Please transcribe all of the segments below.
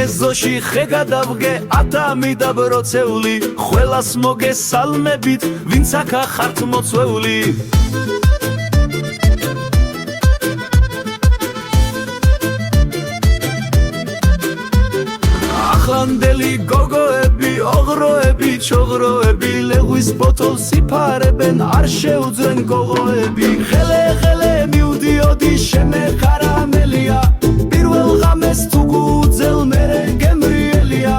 ზინეზოში ხე გადავგე ადამი და ბროცეული ყველას მოგესალმებით ვინც აქა ხართ მოწვეული ახლანდელი გოგოები ოღროები ჩოღროები ლეღვის ბოთოლს იფარებენ არ შეუძრენ გოგოები ხელე ხელე მივდიოდი შემეხარამელია პირველ ღამეს თუ გუძელ მერე გემრიელია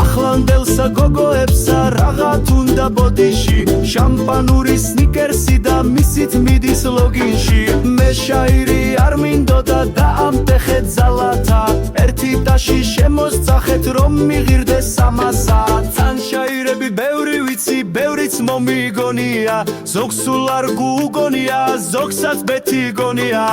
ახლანდელსა გოგოებსა რაღაც უნდა ბოდიში შამპანური სნიკერსი და მისით მიდის ლოგინში მე შაირი არ მინდოდა და ამტეხეთ ზალათა ერთი ტაში შემოსწახეთ რომ მიღირდეს სამასა თან შაირები ბევრი ვიცი ბევრიც მომიგონია ზოგს სულ არ გუგონია ზოგსაც ბეთი გონია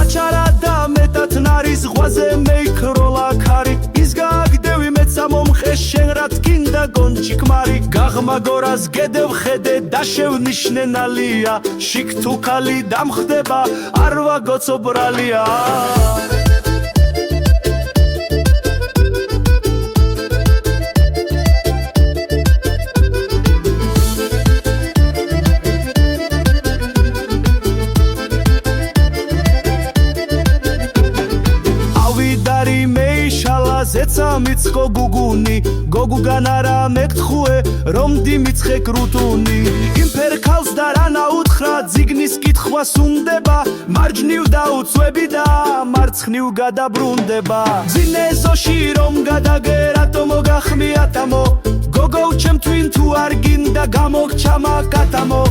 აჩარა და მეტად ნარის ღვაზე მეიქროლა ქარი ის გააგდევი მეცა მომხე შენ რა თქინდა გონჩი ქმარი გაღმაგორას გედევ ხედე და შევნიშნე ნალია შიქ თუ ხალი დამხდება არ ვაგოცო ბრალია ზეცა მიცხო გუგუნი გოგუგან არა მეკთხუე რომ დიმიცხე კრუტუნი იმ ფერქალს და რანა უთხრა ძიგნის კითხვას უნდება მარჯნივ დაუწვები და მარცხნივ გადაბრუნდება ძინეზოში რომ გადაგე რატო მოგახმიათამო გოგო ჩემ twin თუ არ გინდა გამოგჩამა კატამო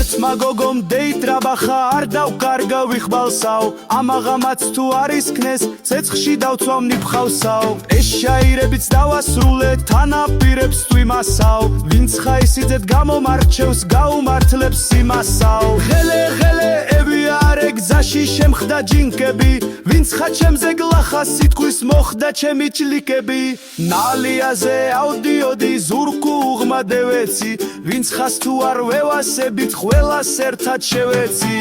ერთმა გოგომ დეიტრაბახა არ დავკარგა ვიხბალსაო ამაღამაც თუ არის ქნეს ცეცხლში დავცვამ ნიფხავსაო ეს შაირებიც დავასრულე თანაპირებს თვიმასაო ვინც ხაისიძეთ გამომარჩევს გაუმართლებს იმასაო ხელე ხელე ევიარე გზაში შემხდა ჯინკები ვინც ხაჩემზე გლახა სიტყვის მოხდა ჩემი ჭლიკები ნალიაზე ავდიოდი ზურკუ უღმადევეცი ვინც ხას თუ არ ვევასებით ყველას ერთად შევეცი